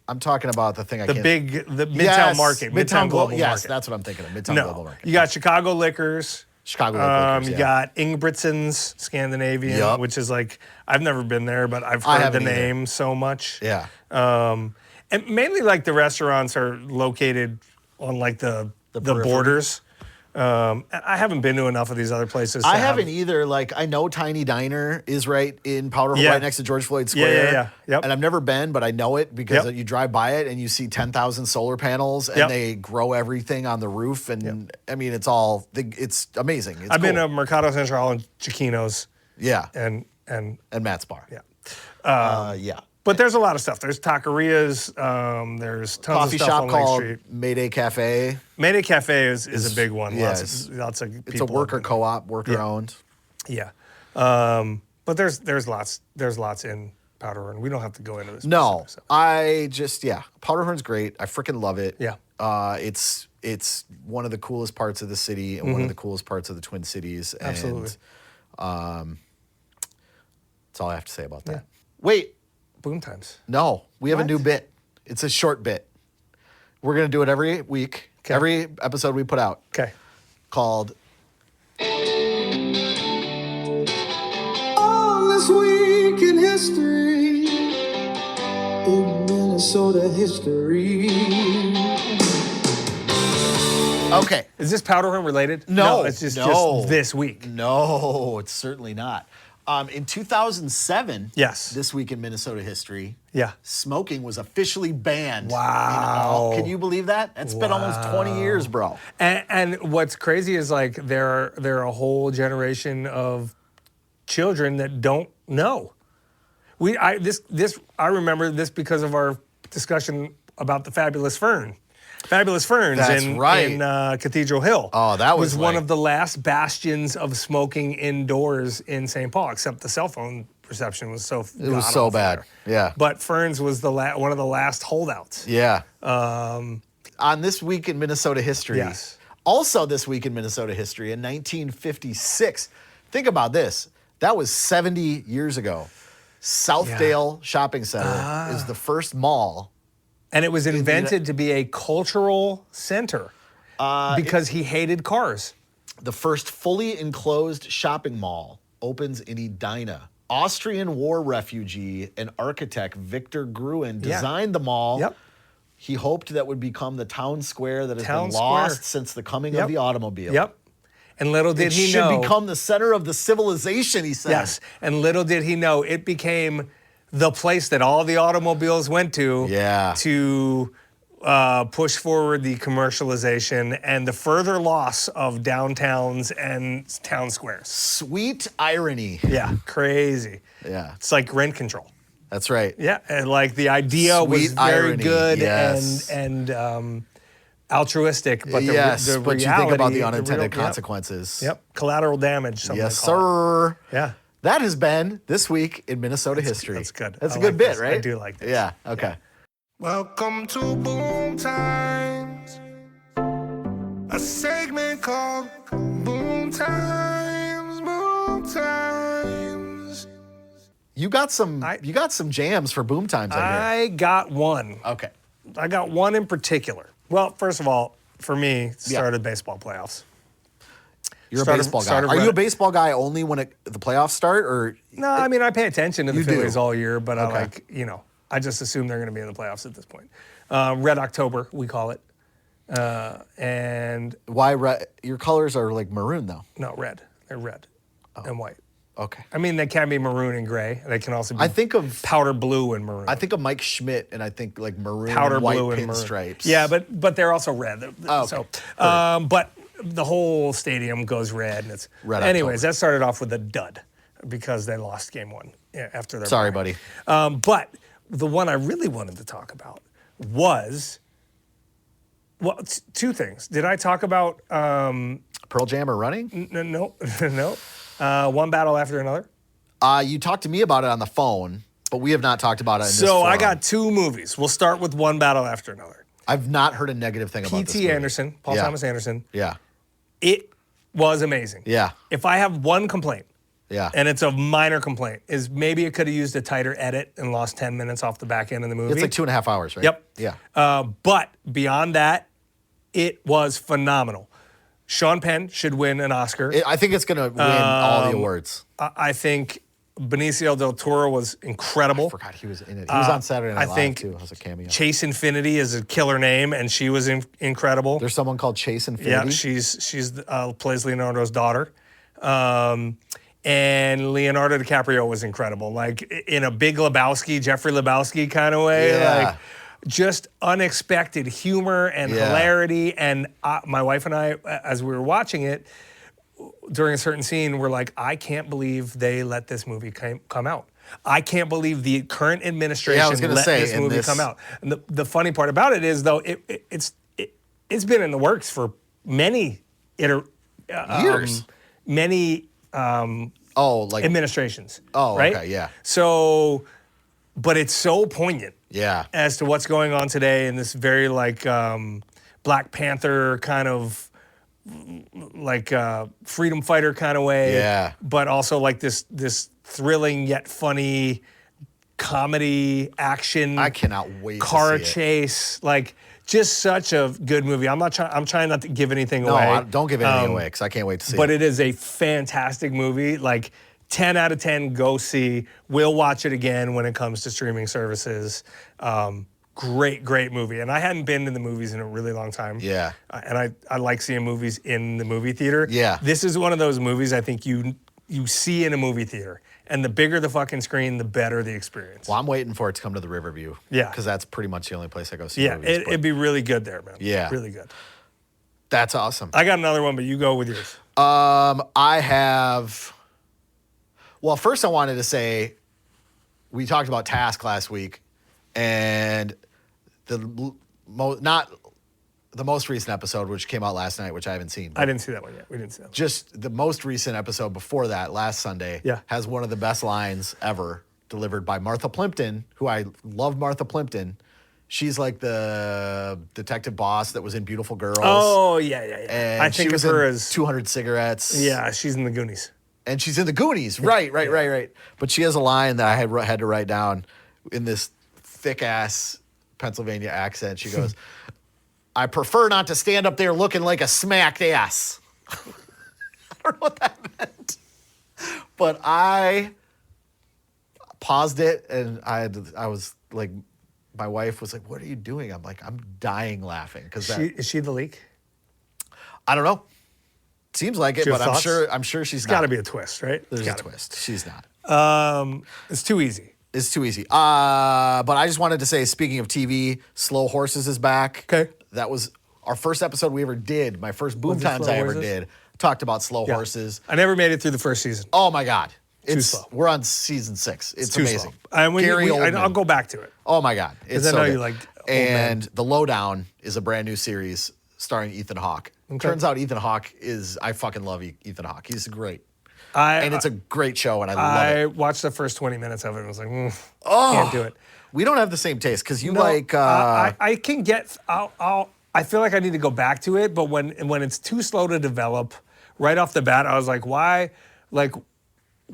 I'm talking about the thing the Midtown Market. Midtown Global Market. Yes, that's what I'm thinking of. Midtown Global Market. You got Chicago Liquors. Chicago Liquors, You got Ingebrigtsen's Scandinavian, which is like, I've never been there, but I've heard the name so much. Yeah. And mainly like the restaurants are located on like the borders. I haven't been to enough of these other places. I haven't either. Like, I know Tiny Diner is right in Powderhorn, Yeah. right next to George Floyd Square. Yeah. Yep. And I've never been, but I know it because Yep. you drive by it and you see 10,000 solar panels and Yep. they grow everything on the roof. And I mean, it's amazing. It's I've been cool. to Mercado Central and Chiquinos Yeah. and Matt's Bar. yeah. Yeah. But there's a lot of stuff. There's taquerias. There's tons Coffee of stuff shop on Lake called Street. Mayday Cafe. Mayday Cafe is a big one. yeah, Lots of people. It's a worker open. co-op, worker owned. Yeah. But there's lots in Powderhorn. We don't have to go into this. No, specific stuff. Powderhorn's great. I freaking love it. Yeah. It's one of the coolest parts of the city and one of the coolest parts of the Twin Cities. And, Absolutely. that's all I have to say about that. Yeah. Wait, BooMTimeS. no, we have a What? new bit. It's a short bit. We're gonna do it every week, Okay. every episode we put out, Okay. called On this week in history, in Minnesota history. Okay. Is this Powderhorn related? No, it's just no. this week. No, it's certainly not. In 2007, Yes. this week in Minnesota history, Yeah. smoking was officially banned. Wow. Can you believe that? It's been almost 20 years, bro. And what's crazy is like there are a whole generation of children that don't know. I remember this because of our discussion about the Fabulous Ferns That's in Cathedral Hill. Oh, that was one like- of the last bastions of smoking indoors in St. Paul, except the cell phone reception was so It was so bad. Yeah. But Ferns was one of the last holdouts. Yeah. On this week in Minnesota history. Yes. Also this week in Minnesota history, in 1956. Think about this. That was 70 years ago. Southdale Shopping Center is the first mall. And it was invented to be a cultural center because he hated cars. The first fully enclosed shopping mall opens in Edina. Austrian war refugee and architect Victor Gruen designed the mall. Yep. He hoped that would become the town square that has Town been square. lost since the coming of Yep. the automobile. Yep. And little did It he should know. become the center of the civilization, he said. Yes. And little did he know it became the place that all the automobiles went to Yeah. to push forward the commercialization and the further loss of downtowns and town squares. Sweet irony. Yeah, crazy. Yeah, It's like rent control. that's right. Yeah, and like the idea was Sweet very irony, good yes. and altruistic, but the, yes, the but reality, you think about the real- unintended yep. consequences. Yep, collateral damage. Some Yes, they call it. sir. Yeah. That has been This Week in Minnesota History. that's good. That's I a good like bit, this. right? I do like this. Yeah, okay. Welcome to Boom Times, a segment called Boom Times, Boom Times. You got some jams for BooMTimeS, I hear. I got one. Okay. I got one in particular. Well, first of all, for me, it started baseball playoffs. You're Started- a baseball guy. started Are you a running- baseball guy only when the playoffs start, or No, I mean I pay attention to the You do. Phillies all year, but Okay. I just assume they're going to be in the playoffs at this point. Red October, we call it, and why your colors are like maroon though? no red. They're red and white. Okay. I mean, they can be maroon and gray. They can also be. I think of powder blue and maroon. I think of Mike Schmidt, and I think like maroon, powder and white blue and maroon. pinstripes. Yeah, but they're also red. Oh, okay. So, but the whole stadium goes red, and it's Red Anyways, October. that started off with a dud because they lost game one after their. Sorry, bye. buddy. But the one I really wanted to talk about was, well, two things. Did I talk about? Pearl Jam are running? No. One battle after another. You talked to me about it on the phone, but we have not talked about it in this So I forum. got two movies. We'll start with one battle after another. I've not heard a negative thing about this P.T. movie. Anderson, Paul Yeah. Thomas Anderson. Yeah. It was amazing. Yeah. If I have one complaint, Yeah. and it's a minor complaint, is maybe it could have used a tighter edit and lost 10 minutes off the back end of the movie. It's like 2.5 hours, right? Yep. Yeah. But beyond that, it was phenomenal. Sean Penn should win an Oscar. I think it's going to win all the awards. I think Benicio del Toro was incredible. I forgot he was in it. He was on Saturday Night I Live think too. As a cameo. Chase Infinity is a killer name, and she was incredible. There's someone called Chase Infinity. Yeah, she's plays Leonardo's daughter. And Leonardo DiCaprio was incredible, like in a Big Lebowski, Jeffrey Lebowski kind of way. Yeah. Like just unexpected humor and hilarity. And my wife and I, as we were watching it, during a certain scene, we're like, I can't believe they let this movie come out. I can't believe the current administration let this movie come out. And the funny part about it is, though, it's been in the works for many years, many administrations. Oh, right? okay, yeah. So, but it's so poignant. Yeah. As to what's going on today in this very like Black Panther kind of like freedom fighter kind of way. Yeah. But also like this thrilling yet funny comedy action. I cannot wait car to see it. chase. Like just such a good movie. I'm trying not to give anything away. No, don't give anything away because I can't wait to see it. But it is a fantastic movie. Like 10 out of 10, go see. We'll watch it again when it comes to streaming services. Great movie. And I hadn't been to the movies in a really long time. Yeah. And I like seeing movies in the movie theater. Yeah. This is one of those movies I think you see in a movie theater. And the bigger the fucking screen, the better the experience. Well, I'm waiting for it to come to the Riverview. Yeah. Because that's pretty much the only place I go see movies. It'd be really good there, man. Yeah. Really good. That's awesome. I got another one, but you go with yours. I have... Well, first I wanted to say, we talked about Task last week, and not the most recent episode, which came out last night, which I haven't seen. I didn't see that one yet. We didn't see that one. Just the most recent episode before that, last Sunday, has one of the best lines ever delivered by Martha Plimpton, who I love Martha Plimpton. She's like the detective boss that was in Beautiful Girls. Oh, yeah. And I think she was of her in as 200 Cigarettes. Yeah, she's in the Goonies. And she's in the Goonies. Right. But she has a line that I had to write down in this thick-ass Pennsylvania accent. She goes, I prefer not to stand up there looking like a smacked ass. I don't know what that meant. But I paused it, and I was like, my wife was like, what are you doing? I'm like, I'm dying laughing. Is she the leak? I don't know. Seems like it, but thoughts? I'm sure she's Got to be a twist, right? There's a twist. She's not. It's too easy. It's too easy. But I just wanted to say, speaking of TV, Slow Horses is back. Okay. That was our first episode we ever did. My first Was it BooMTimeS Slow I ever Horses? did. Talked about Slow Horses. I never made it through the first season. Oh my God. slow. We're on season 6. It's Too amazing. slow. And Gary Oldman. I'll go back to it. Oh my God. It's I so know good. you like old And men. The Lowdown is a brand new series starring Ethan Hawke. Okay. Turns out Ethan Hawke I fucking love Ethan Hawke. He's great. And it's a great show, and I love I it. watched the first 20 minutes of it and was like, can't do it. We don't have the same taste because you No, like. I can get. I feel like I need to go back to it, but when it's too slow to develop, right off the bat, I was like, why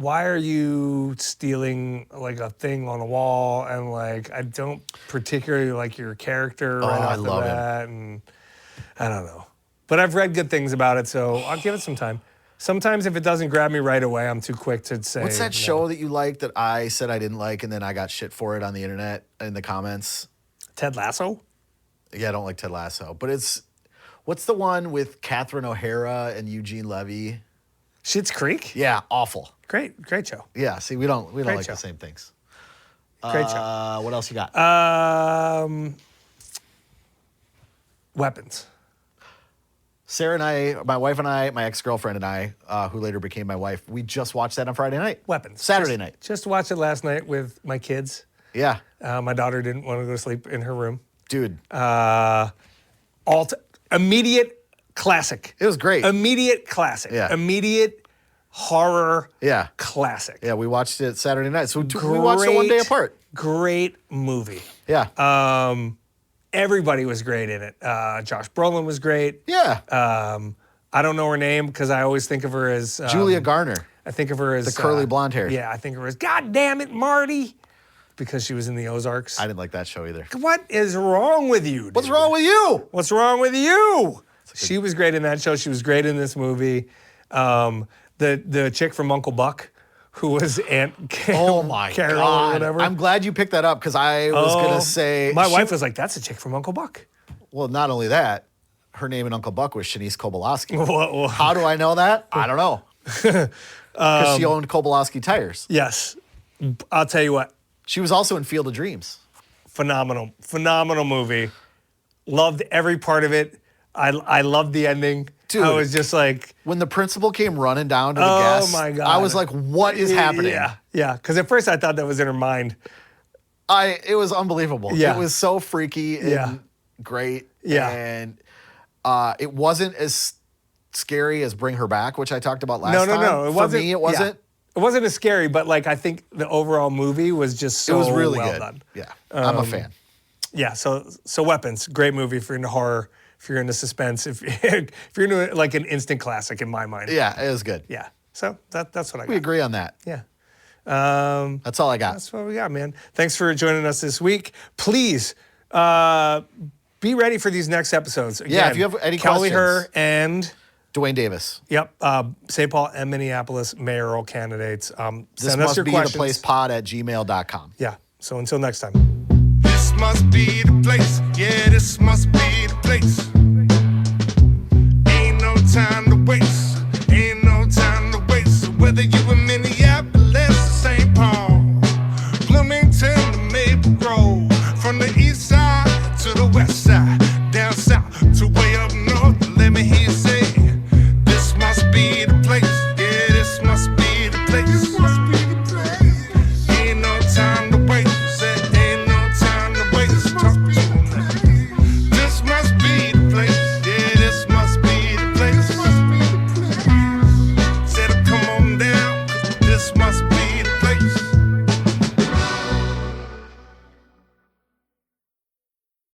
are you stealing like a thing on a wall? And like, I don't particularly like your character right off I the love bat, and I don't know. But I've read good things about it, so I'll give it some time. Sometimes if it doesn't grab me right away, I'm too quick to say. What's that no. show that you like that I said I didn't like, and then I got shit for it on the internet in the comments? Ted Lasso? Yeah, I don't like Ted Lasso, but what's the one with Catherine O'Hara and Eugene Levy? Schitt's Creek? Yeah, awful. Great show. Yeah, see, we don't like show. the same things. Great show. What else you got? Weapons. Sarah and I, my wife and I, my ex-girlfriend and I, who later became my wife, we just watched that on Friday night. Weapons. Saturday night. Just watched it last night with my kids. Yeah. My daughter didn't want to go to sleep in her room. Dude. Immediate classic. It was great. Immediate classic. Yeah. Immediate horror classic. Yeah, we watched it Saturday night. So we watched it one day apart. Great movie. Yeah. Everybody was great in it. Josh Brolin was great. Yeah. I don't know her name because I always think of her as Julia Garner. I think of her as The curly blonde hair. Yeah, I think of her as God damn it, Marty, because she was in the Ozarks. I didn't like that show either. What is wrong with you? What's dude? wrong with you? What's wrong with you? She was great in that show. She was great in this movie. The chick from Uncle Buck, who was Aunt Oh my Carol or God. whatever. I'm glad you picked that up because I was going to say. My wife was like, that's a chick from Uncle Buck. Well, not only that, her name in Uncle Buck was Shanice Kobylowski. Whoa. How do I know that? I don't know. Because she owned Kobylowski Tires. Yes. I'll tell you what. She was also in Field of Dreams. Phenomenal movie. Loved every part of it. I loved the ending. Dude, I was just like, when the principal came running down to the gas, my God. I was like, what is happening? Yeah. Because at first I thought that was in her mind. It was unbelievable. Yeah. It was so freaky and great. Yeah. And it wasn't as scary as Bring Her Back, which I talked about last time. No. For me, it wasn't. It wasn't as scary, but like I think the overall movie was just so It was really well good. done. Yeah. I'm a fan. Yeah, so Weapons, great movie if you're into horror, if you're into suspense, if you're into like an instant classic in my mind. Yeah, it was good. Yeah. So that's what I got. We agree on that. Yeah. That's all I got. That's what we got, man. Thanks for joining us this week. Please be ready for these next episodes. Again, Yeah, if you have any Kaohly, questions. her, and DeWayne Davis. yep, St. Paul and Minneapolis mayoral candidates. This Send us must your be questions. the place pod@gmail.com. Yeah. So until next time. This must be the place. Yeah, this must be the place.